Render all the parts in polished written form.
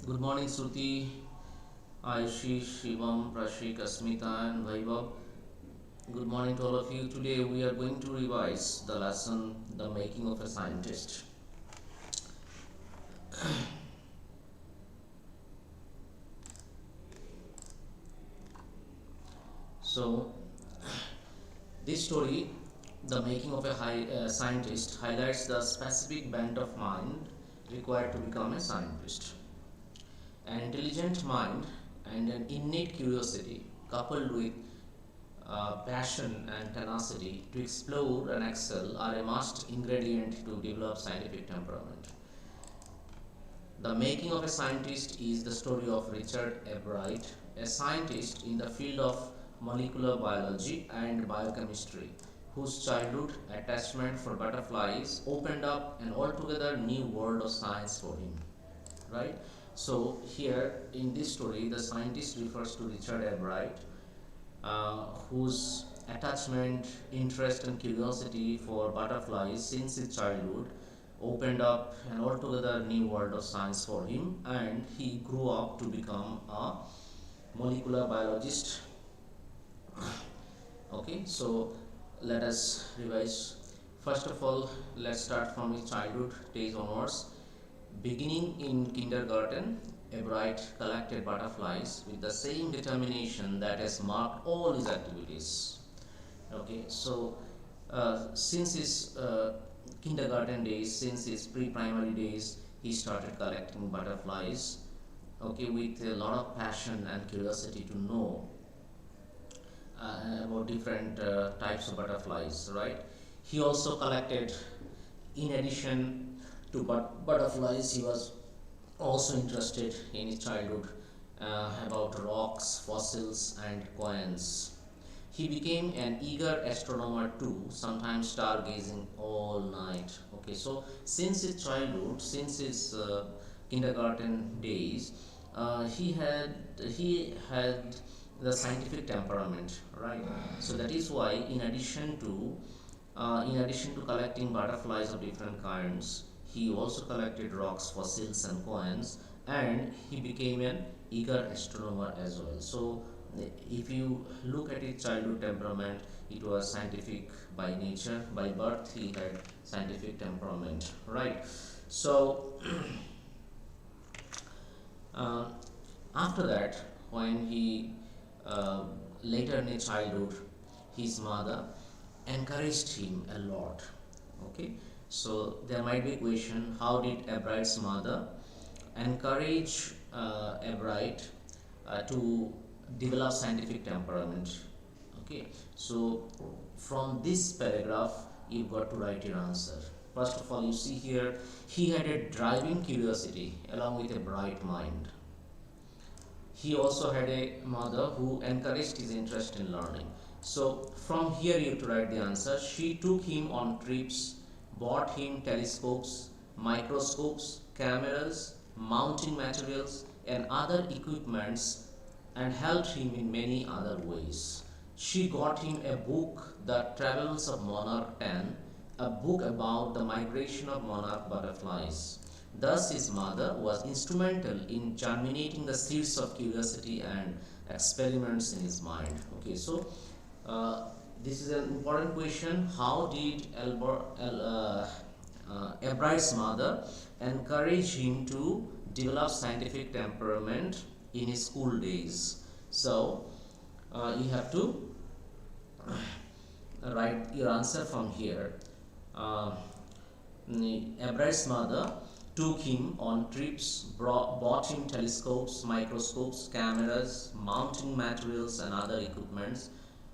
Good morning, Shruti, Ayushi, Shivam, Prashik, Asmita, and Vaibhav. Good morning to all of you. Today we are going to revise the lesson The Making of a Scientist. So, this story, The Making of a Scientist, highlights the specific bent of mind required to become a scientist. An intelligent mind and an innate curiosity, coupled with passion and tenacity to explore and excel, are a must ingredient to develop scientific temperament. The Making of a Scientist is the story of Richard Ebright, a scientist in the field of molecular biology and biochemistry, whose childhood attachment for butterflies opened up an altogether new world of science for him. Right? So, here in this story, the scientist refers to Richard Ebright, whose attachment, interest, and curiosity for butterflies since his childhood opened up an altogether new world of science for him, and he grew up to become a molecular biologist. Okay, so let us revise. First of all, let's start from his childhood days onwards. Beginning in kindergarten, Ebright collected butterflies with the same determination that has marked all his activities. Okay, so since his kindergarten days, since his pre-primary days, he started collecting butterflies. Okay, with a lot of passion and curiosity to know about different types of butterflies. Right? He also collected, in addition to butterflies, he was also interested in his childhood about rocks, fossils, and coins. He became an eager astronomer too, sometimes stargazing all night. Okay, so since his childhood, since his kindergarten days, he had the scientific temperament, right? So that is why, in addition to collecting butterflies of different kinds, he also collected rocks, fossils, and coins, and he became an eager astronomer as well. So, if you look at his childhood temperament, it was scientific by nature. By birth, he had scientific temperament, right? So, uh, after that, when he uh, later in his childhood, his mother encouraged him a lot. Okay, so there might be a question: how did Ebright's mother encourage Ebright to develop scientific temperament? Okay, so from this paragraph, you've got to write your answer. First of all, you see here, he had a driving curiosity along with a bright mind. He also had a mother who encouraged his interest in learning. So from here you have to write the answer. She took him on trips, bought him telescopes, microscopes, cameras, mounting materials, and other equipments, and helped him in many other ways. She got him a book, The Travels of Monarch 10, a book about the migration of monarch butterflies. Thus, his mother was instrumental in germinating the seeds of curiosity and experiments in his mind. Okay, so uh, this is an important question. How did Ebright's mother encourage him to develop scientific temperament in his school days? So, you have to write your answer from here. Uh, Ebright's mother took him on trips, bought him telescopes, microscopes, cameras, mounting materials, and other equipments,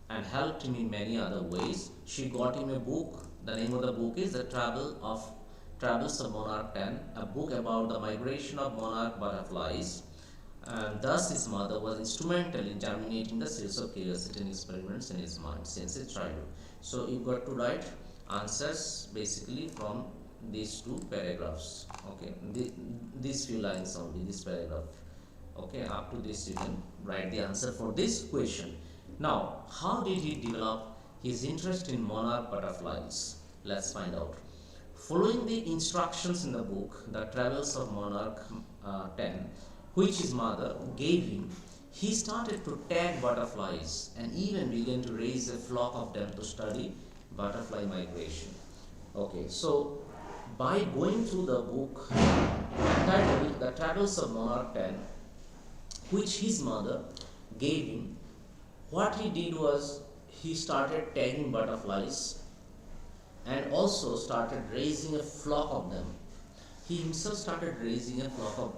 and helped him in many other ways. She got him a book. The name of the book is The Travels of Monarch 10, a book about the migration of monarch butterflies. And thus, his mother was instrumental in germinating the seeds of curiosity and experiments in his mind since his childhood. So, you've got to write answers basically from these two paragraphs. Okay, these few lines only, this paragraph. Okay, up to this you can write the answer for this question. Now, how did he develop his interest in monarch butterflies? Let's find out. Following the instructions in the book, The Travels of Monarch 10, which his mother gave him, he started to tag butterflies and even began to raise a flock of them to study butterfly migration. Okay, so by going through the book titled The Travels of Monarch 10, which his mother gave him, what he did was he started tagging butterflies and also started raising a flock of them. He himself started raising a flock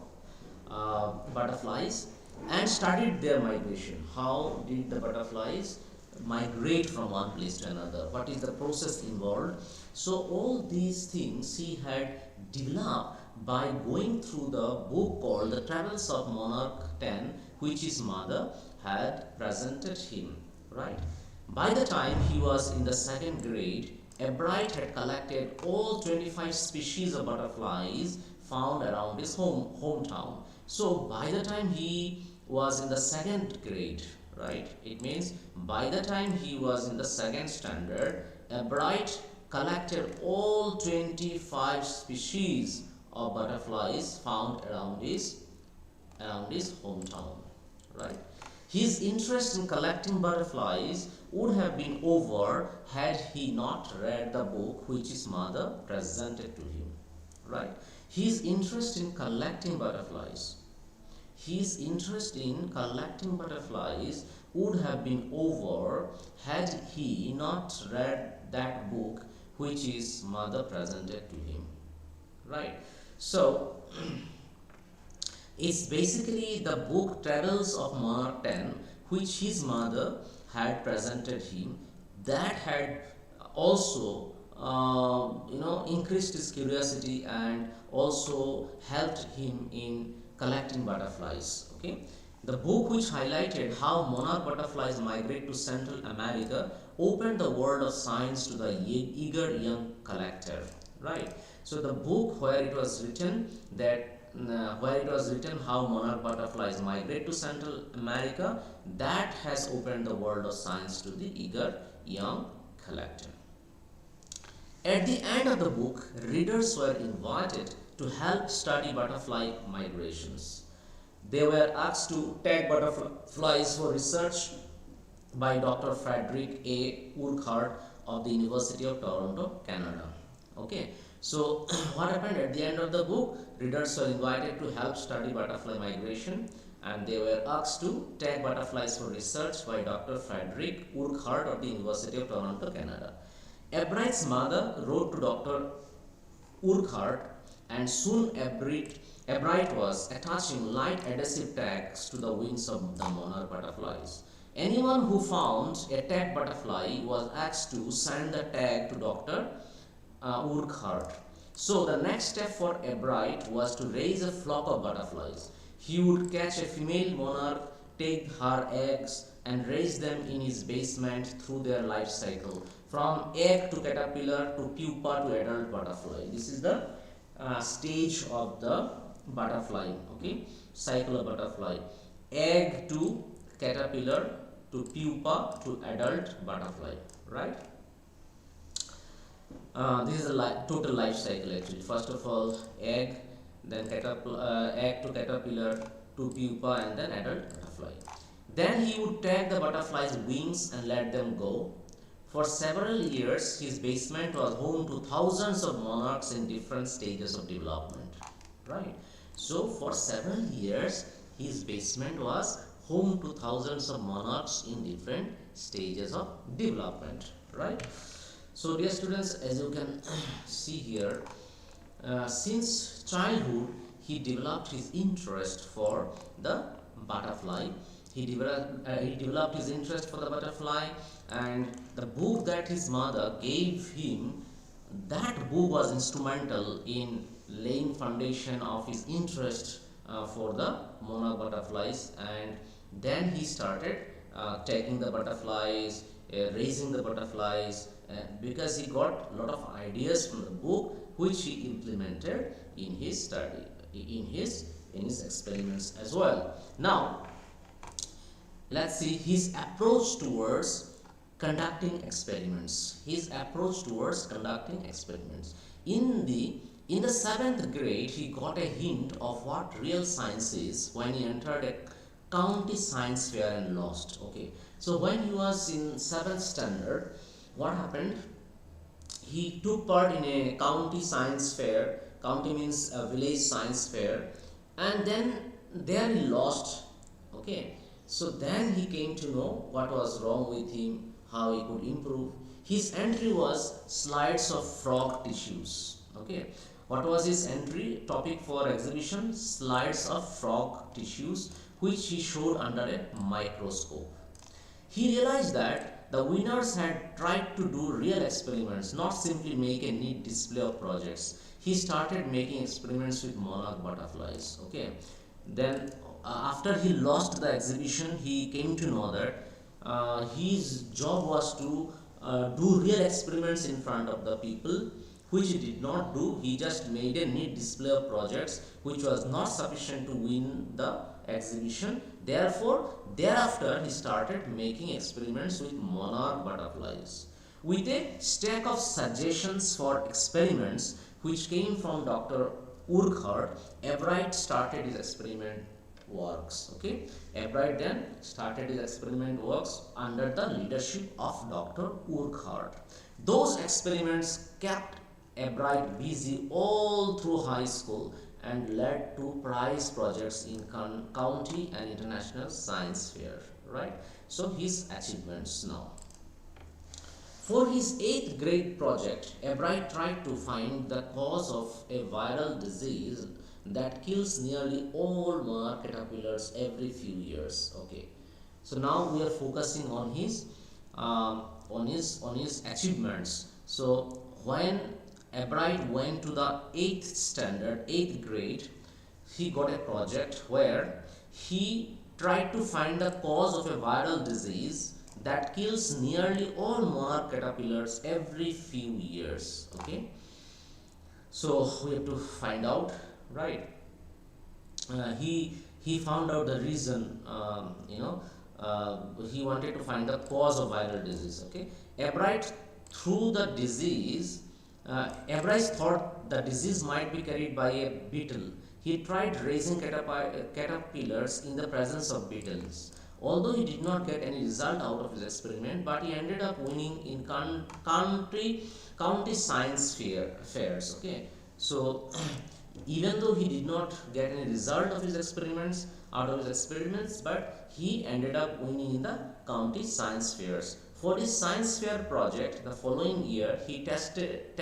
of butterflies and studied their migration. How did the butterflies migrate from one place to another? What is the process involved? So all these things he had developed by going through the book called The Travels of Monarch 10, which his mother had presented him, right? By the time he was in the second grade, Ebright had collected all 25 species of butterflies found around his hometown. So by the time he was in the second grade, right, it means by the time he was in the second standard, Ebright collected all 25 species of butterflies found around his hometown, right? His interest in collecting butterflies would have been over had he not read the book which his mother presented to him, right? His interest in collecting butterflies would have been over had he not read that book which his mother presented to him, right? So it's basically the book Travels of Monarch 10, which his mother had presented him, that had also increased his curiosity and also helped him in collecting butterflies. Okay, the book which highlighted how monarch butterflies migrate to Central America opened the world of science to the eager young collector, right? So the book where it was written how monarch butterflies migrate to Central America, that has opened the world of science to the eager young collector. At the end of the book, readers were invited to help study butterfly migrations. They were asked to tag butterflies for research by Dr. Frederick A. Urquhart of the University of Toronto, Canada. Okay, so what happened at the end of the book? Readers were invited to help study butterfly migration, and they were asked to tag butterflies for research by Dr. Frederick Urquhart of the University of Toronto, Canada. Ebright's mother wrote to Dr. Urquhart, and soon Ebright was attaching light adhesive tags to the wings of the monarch butterflies. Anyone who found a tagged butterfly was asked to send the tag to Dr. Urquhart. So the next step for Ebright was to raise a flock of butterflies. He would catch a female monarch, take her eggs, and raise them in his basement through their life cycle, from egg to caterpillar to pupa to adult butterfly. This is the stage of the butterfly, okay, cycle of butterfly: egg to caterpillar to pupa to adult butterfly, right? This is a total life cycle actually. First of all, egg, then egg to caterpillar to pupa, and then adult butterfly. Then he would tag the butterfly's wings and let them go. For several years, his basement was home to thousands of monarchs in different stages of development, right? So for several years, his basement was home to thousands of monarchs in different stages of development, right? So dear students, as you can see here, since childhood, he developed his interest for the butterfly. He developed his interest for the butterfly, and the book that his mother gave him, that book was instrumental in laying foundation of his interest for the monarch butterflies. And then he started taking the butterflies, raising the butterflies, because he got a lot of ideas from the book which he implemented in his study, in his experiments as well. Now let's see his approach towards conducting experiments. In the In the seventh grade, he got a hint of what real science is when he entered a county science fair and lost. Okay, so when he was in seventh standard, what happened? He took part in a county science fair. County means a village science fair, and then there he lost. Okay, so then he came to know what was wrong with him, how he could improve. His entry was slides of frog tissues. Okay, what was his entry topic for exhibition? Slides of frog tissues, which he showed under a microscope. He realized that the winners had tried to do real experiments, not simply make a neat display of projects. He started making experiments with monarch butterflies. Okay, then after he lost the exhibition, he came to know that his job was to do real experiments in front of the people, which he did not do. He just made a neat display of projects, which was not sufficient to win the exhibition. Therefore, thereafter, he started making experiments with monarch butterflies. With a stack of suggestions for experiments, which came from Dr. Urquhart, Everett started his experiment works. Okay, Everett then started his experiment works under the leadership of Dr. Urquhart. Those experiments kept Everett busy all through high school and led to prize projects in county and international science fair. Right. So his achievements now. For his 8th grade project, Everett tried to find the cause of a viral disease that kills nearly all monarch caterpillars every few years. Okay, so now we are focusing on his achievements. So when Everett went to the 8th grade, he got a project where he tried to find the cause of a viral disease that kills nearly all monarch caterpillars every few years. Okay, so we have to find out, right? He found out the reason. He wanted to find the cause of viral disease. Okay, Everett through the disease. Everett thought the disease might be carried by a beetle. He tried raising caterpillars in the presence of beetles. Although he did not get any result out of his experiment, but he ended up winning in county science fairs. Okay, so even though he did not get any result of his experiments out of his experiments, but he ended up winning in the county science fairs. For his science fair project, the following year, he tested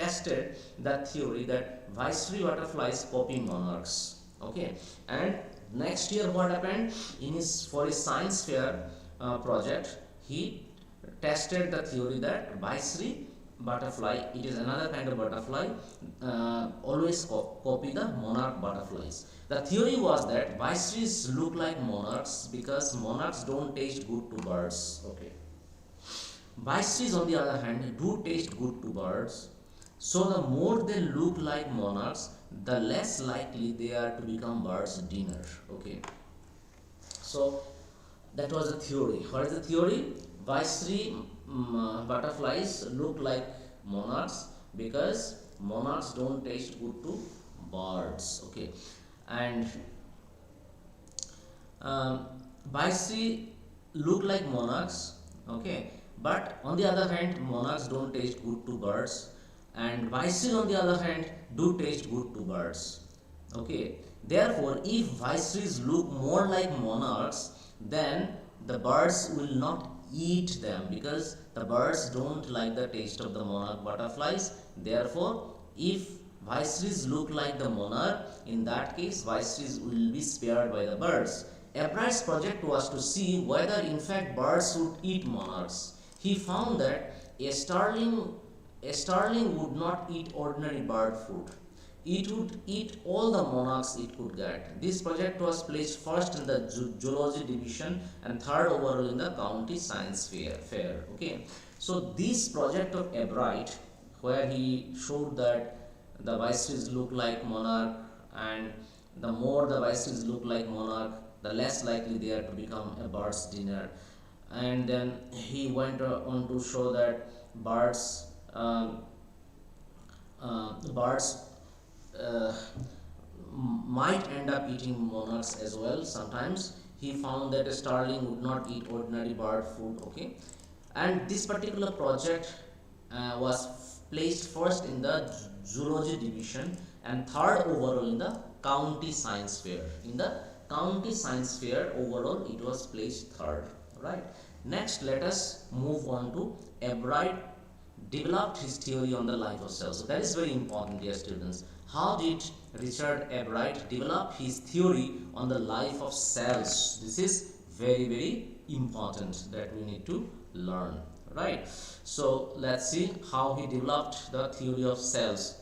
the theory that viceroy butterflies copy monarchs. Okay, and next year what happened? For his science fair project, he tested the theory that viceroy butterfly, it is another kind of butterfly, always copy the monarch butterflies. The theory was that viceroys look like monarchs because monarchs don't taste good to birds. Okay, viceroys on the other hand do taste good to birds, so the more they look like monarchs, the less likely they are to become birds' dinner. Okay, so that was the theory. What is the theory? Viceroy butterflies look like monarchs because monarchs don't taste good to birds. Okay, and viceroy look like monarchs. Okay, but on the other hand, monarchs don't taste good to birds, and viceroy on the other hand do taste good to birds. Okay, therefore, if viceroys look more like monarchs, then the birds will not eat them because the birds don't like the taste of the monarch butterflies. Therefore, if viceroys look like the monarch, in that case viceroys will be spared by the birds. Everett's project was to see whether in fact birds would eat monarchs. He found that a starling would not eat ordinary bird food. It would eat all the monarchs it could get. This project was placed first in the zoology division and third overall in the county science fair. Okay, so this project of Everett, where he showed that the viceroys look like monarch, and the more the viceroys look like monarch, the less likely they are to become a bird's dinner. And then he went on to show that birds uh, might end up eating monarchs as well. Sometimes he found that a starling would not eat ordinary bird food. Okay, and this particular project was placed first in the zoology division and third overall in the county science fair. In the county science fair overall it was placed third. Right, next let us move on to Ebright developed his theory on the life of cells. So that is very important, dear students. How did Richard Ebright develop his theory on the life of cells? This is very, very important that we need to learn. Right. So let's see how he developed the theory of cells.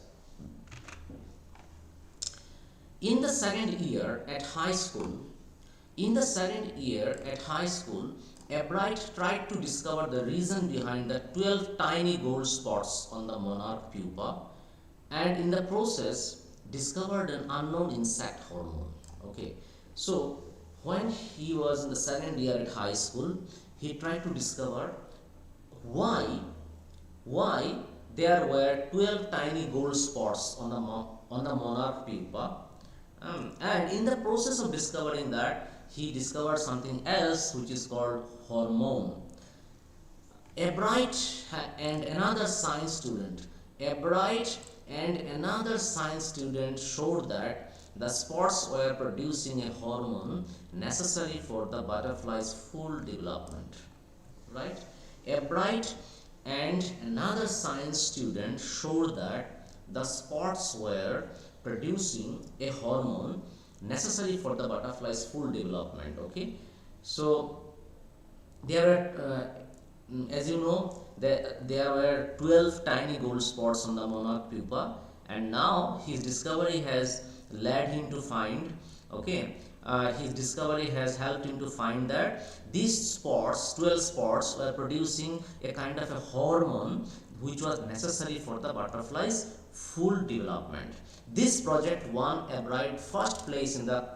In the second year at high school, Ebright tried to discover the reason behind the 12 tiny gold spots on the monarch pupa, and in the process discovered an unknown insect hormone. Okay, so when he was in the second year at high school, he tried to discover why why there were 12 tiny gold spots on the monarch pupa. And in the process of discovering that, he discovered something else which is called hormone. Ebright and another science student, Ebright and another science student showed that the spots were producing a hormone necessary for the butterfly's full development. Right? Ebright and another science student showed that the spots were producing a hormone necessary for the butterfly's full development. Okay, so there were, as you know, there were 12 tiny gold spots on the monarch pupa, and now his discovery has led him to find, okay, his discovery has helped him to find that these spots, 12 spots, were producing a kind of a hormone which was necessary for the butterfly's full development. This project won Ebright first place in the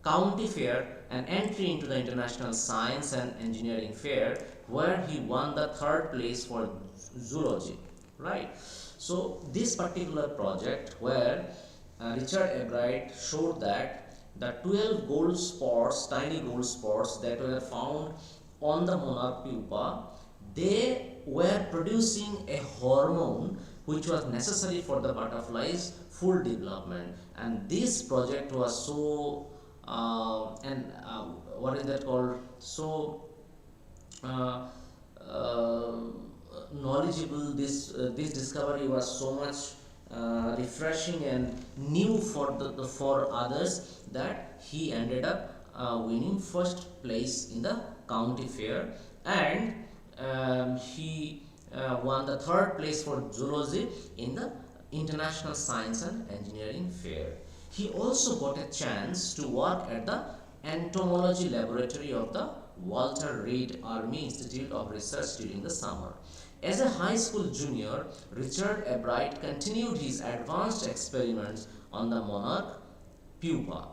county fair and entry into the International Science and Engineering Fair, where he won the third place for zoology. Right. So this particular project where Richard Ebright showed that the 12 gold spots, tiny gold spots that were found on the monarch pupa, they were producing a hormone which was necessary for the butterfly's full development. And this project was so what is that called, so uh, uh, knowledgeable. This discovery was so much refreshing and new for others that he ended up winning first place in the county fair, and he won the third place for zoology in the International Science and Engineering Fair. He also got a chance to work at the entomology laboratory of the Walter Reed Army Institute of Research during the summer. As a high school junior, Richard Ebright continued his advanced experiments on the monarch pupa.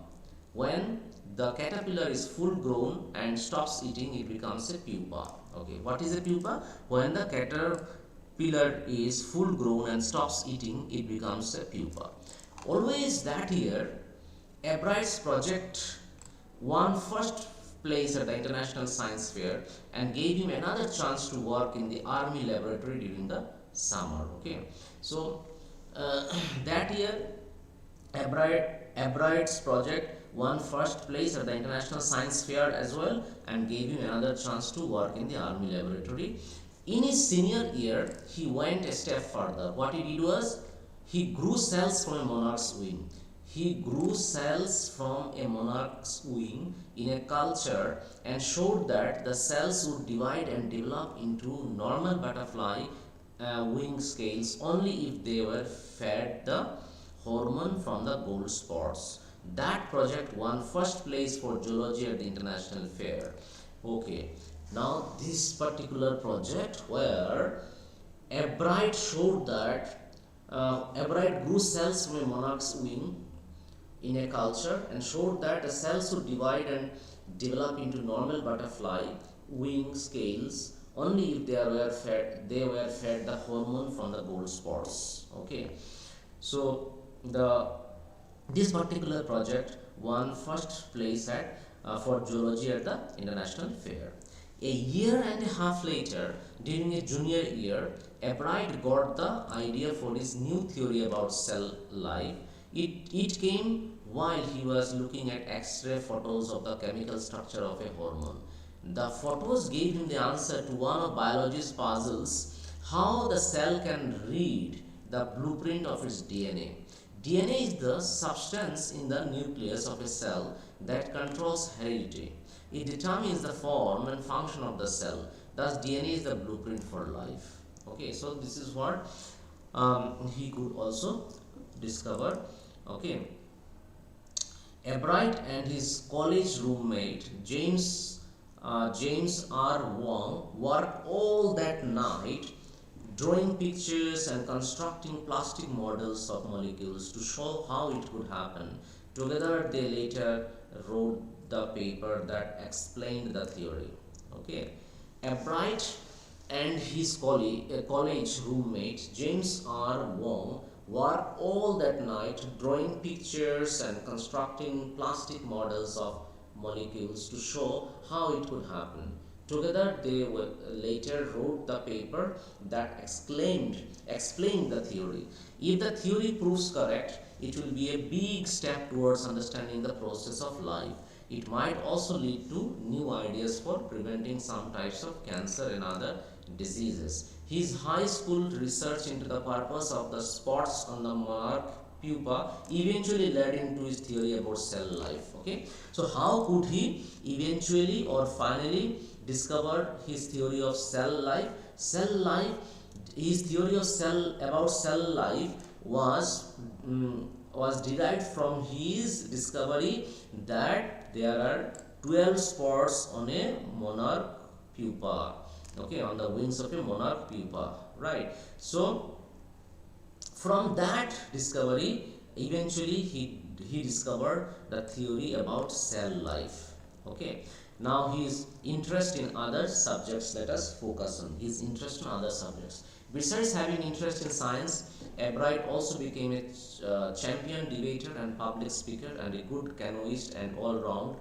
When the caterpillar is full grown and stops eating, it becomes a pupa. Okay, what is a pupa? When the caterpillar is full grown and stops eating, it becomes a pupa. Always that year, Ebright's project won first place at the International Science Fair and gave him another chance to work in the Army laboratory during the summer. Okay, so that year, Ebright's project won first place at the International Science Fair as well and gave him another chance to work in the Army laboratory. In his senior year, he went a step further. What he did was, he grew cells from a monarch's wing. He grew cells from a monarch's wing in a culture and showed that the cells would divide and develop into normal butterfly wing scales only if they were fed the hormone from the gold spots. That project won first place for zoology at the International Fair. Okay, now this particular project where Ebright showed that Ebright grew cells from a monarch's wing in a culture and showed that the cells would divide and develop into normal butterfly wing scales only if they were fed the hormone from the gold spots. Okay, so the This particular project won first place at for zoology at the international fair. A year and a half later, during a junior year, Ebright got the idea for his new theory about cell life. It came while he was looking at X-ray photos of the chemical structure of a hormone. The photos gave him the answer to one of biology's puzzles: how the cell can read the blueprint of its DNA. DNA is the substance in the nucleus of a cell that controls heredity. It determines the form and function of the cell. Thus, DNA is the blueprint for life. Okay, so this is what he could also discover. Okay, Ebright and his college roommate James R. Wong worked all that night drawing pictures and constructing plastic models of molecules to show how it could happen. Together, they later wrote the paper that explained the theory. Okay, Ebright and his college roommate James R. Wong worked all that night drawing pictures and constructing plastic models of molecules to show how it could happen. Together, they later wrote the paper that explained the theory. If the theory proves correct, it will be a big step towards understanding the process of life. It might also lead to new ideas for preventing some types of cancer and other diseases. His high school research into the purpose of the spots on the monarch pupa eventually led into his theory about cell life. Okay, so how could he eventually or finally discover his theory of cell life? His theory of cell life was derived from his discovery that there are 12 spots on a monarch pupa. Okay, on the wings of a monarch pupa, right? So from that discovery, eventually he discovered the theory about cell life. Okay, now his interest in other subjects, let us focus on his interest in other subjects. Besides having interest in science, Ebright also became a champion debater and public speaker and a good canoeist and all-round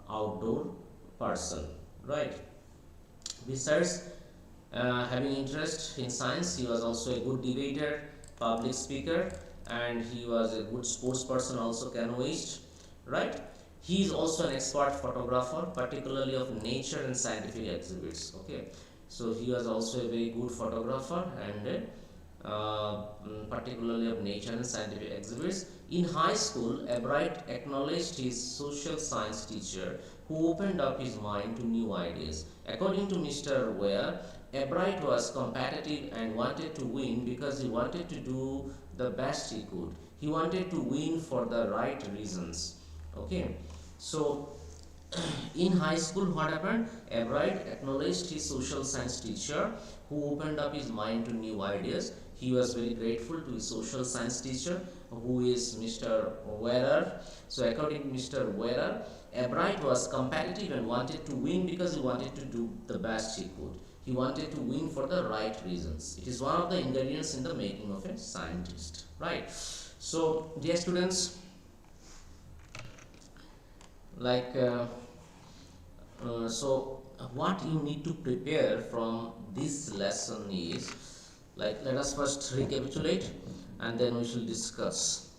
outdoor person, right? Besides having interest in science, he was also a good debater, public speaker, and he was a good sports person, also canoeist, right? He is also an expert photographer, particularly of nature and scientific exhibits. Okay, so he was also a very good photographer and particularly of nature and scientific exhibits. In high school, Ebright acknowledged his social science teacher, who opened up his mind to new ideas. According to Mr. Ware, Ebright was competitive and wanted to win because he wanted to do the best he could. He wanted to win for the right reasons. Okay, so in high school, what happened? Ebright acknowledged his social science teacher, who opened up his mind to new ideas. He was very grateful to his social science teacher, who is Mr. Ware. So according to Mr. Ware, Ebright was competitive and wanted to win because he wanted to do the best he could. He wanted to win for the right reasons. It is one of the ingredients in the making of a scientist, right? So, dear students, like what you need to prepare from this lesson is, like, let us first recapitulate and then we shall discuss.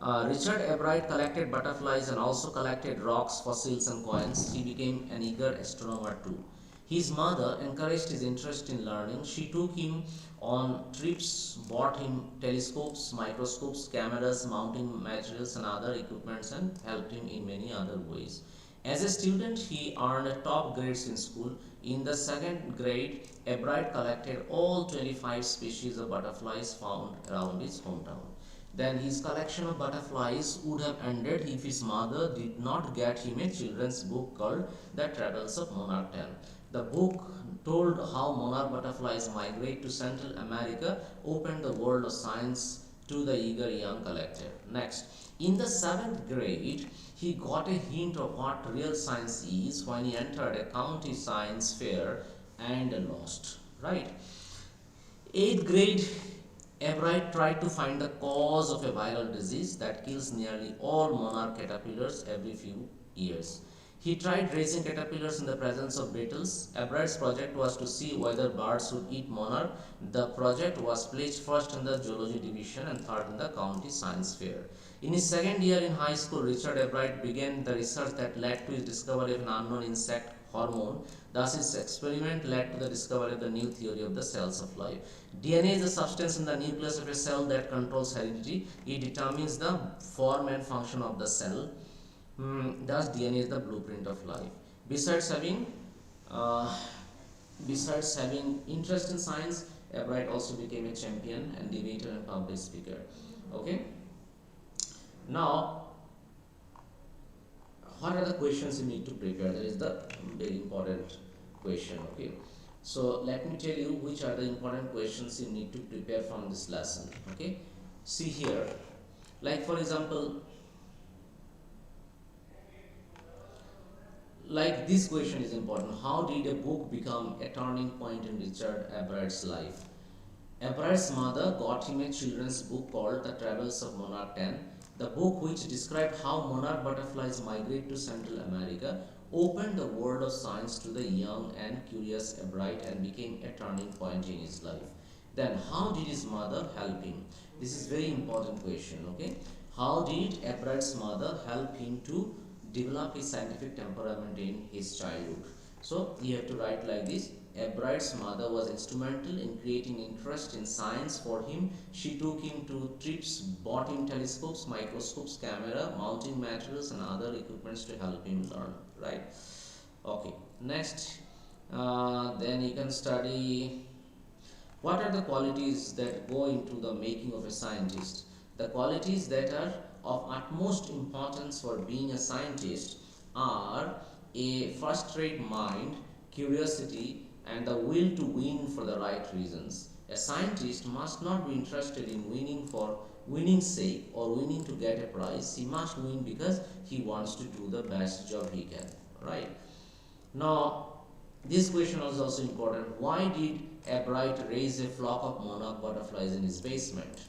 Richard Ebright collected butterflies and also collected rocks, fossils and coins. He became an eager astronomer too. His mother encouraged his interest in learning. She took him on trips, bought him telescopes, microscopes, cameras, mounting materials and other equipments, and helped him in many other ways. As a student, he earned top grades in school. In the second grade, Ebright collected all 25 species of butterflies found around his hometown. Then his collection of butterflies would have ended if his mother did not get him a children's book called The Travels of Monarch. The book told how monarch butterflies migrate to Central America, opened the world of science to the eager young collector. Next, in the seventh grade, he got a hint of what real science is when he entered a county science fair and lost. Right? Eighth grade, Ebright tried to find the cause of a viral disease that kills nearly all monarch caterpillars every few years. He tried raising caterpillars in the presence of beetles. Ebright's project was to see whether birds would eat monarch. The project was placed first in the zoology division and third in the county science fair. In his second year in high school, Richard Ebright began the research that led to his discovery of an unknown insect hormone. Thus, his experiment led to the discovery of the new theory of the cells of life. DNA is the substance in the nucleus of a cell that controls heredity. It determines the form and function of the cell. Thus, DNA is the blueprint of life. Besides having, uh, besides having interest in science, Ebright also became a champion and debater and public speaker. Okay. Now, what are the questions you need to prepare? That is the very important question. Okay. So let me tell you which are the important questions you need to prepare from this lesson. Okay. See here, like for example, like this question is important. How did a book become a turning point in Richard Ebright's life? Ebright's mother got him a children's book called The Travels of Monarch 10. The book, which described how monarch butterflies migrate to Central America, opened the world of science to the young and curious Ebright and became a turning point in his life. Then, how did his mother help him? This is very important question. Okay, how did Ebright's mother help him to develop his scientific temperament in his childhood? So you have to write like this. Ebright's mother was instrumental in creating interest in science for him. She took him to trips, bought him telescopes, microscopes, camera, mounting materials, and other equipments to help him learn. Right? Okay. Next, then you can study what are the qualities that go into the making of a scientist. The qualities that are of utmost importance for being a scientist are a first-rate mind, curiosity, and the will to win for the right reasons. A scientist must not be interested in winning for winning's sake or winning to get a prize. He must win because he wants to do the best job he can. Right? Now, this question is also important. Why did Ebright raise a flock of monarch butterflies in his basement?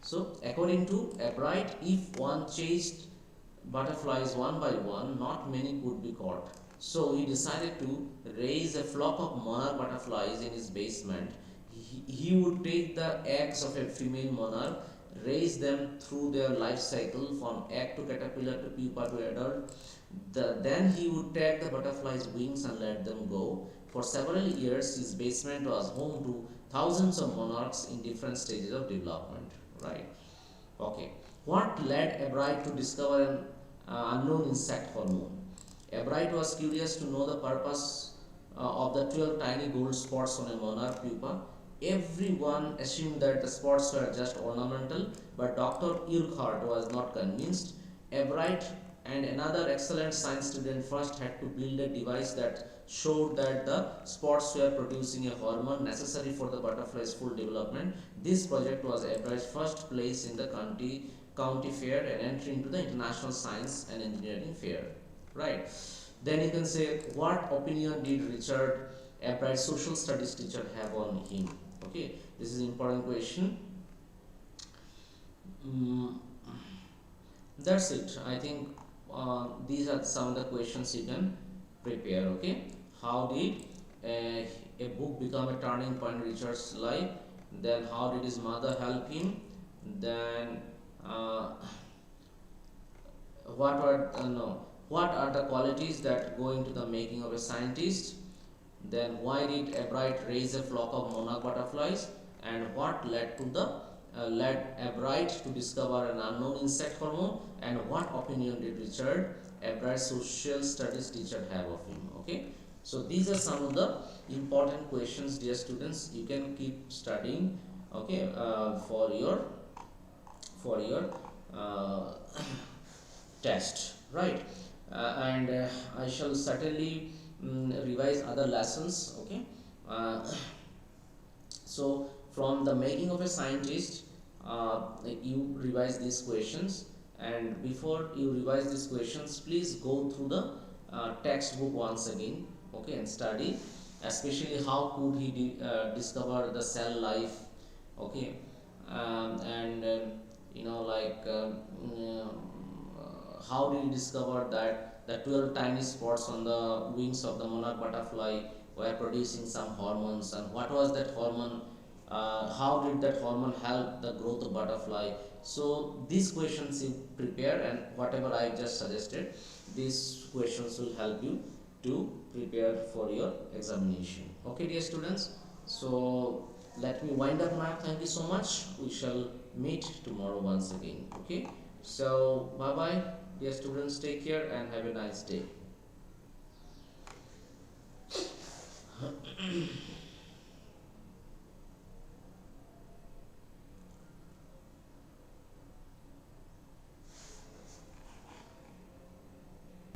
So, according to Ebright, if one chased butterflies one by one, not many could be caught. So he decided to raise a flock of monarch butterflies in his basement. He would take the eggs of a female monarch, raise them through their life cycle from egg to caterpillar to pupa to adult. Then he would tag the butterflies' wings and let them go. For several years, his basement was home to thousands of monarchs in different stages of development. Right? Okay. What led Ebright to discover an unknown insect hormone? Ebright was curious to know the purpose of the 12 tiny gold spots on a monarch pupa. Everyone assumed that the spots were just ornamental, but Dr. Urquhart was not convinced. Ebright and another excellent science student first had to build a device that showed that the spots were producing a hormone necessary for the butterfly's full development. This project was Ebright's first place in the county fair and entry into the International Science and Engineering Fair. Right? Then you can say, what opinion did Richard Ebright's social studies teacher have on him? Okay, this is an important question. That's it. I think these are some of the questions you can prepare. Okay, how did a book become a turning point in Richard's life? Then how did his mother help him? Then what were no what are the qualities that go into the making of a scientist? Then why did Ebright raise a flock of monarch butterflies? And what led to the led Ebright to discover an unknown insect hormone? And what opinion did Richard Ebright's social studies teacher have of him? Okay, so these are some of the important questions, dear students. You can keep studying. Okay, for your test, right? And I shall certainly revise other lessons. Okay, so from the making of a scientist, you revise these questions, and before you revise these questions, please go through the textbook once again. Okay, and study, especially how could he discover the cell life. Okay, and like how did you discover that the 12 tiny spots on the wings of the monarch butterfly were producing some hormones, and what was that hormone, how did that hormone help the growth of butterfly? So these questions you prepare, and whatever I just suggested, these questions will help you to prepare for your examination. Okay, dear students, so let me wind up now. Thank you so much. We shall meet tomorrow once again. Okay, so bye bye, dear students. Take care and have a nice day.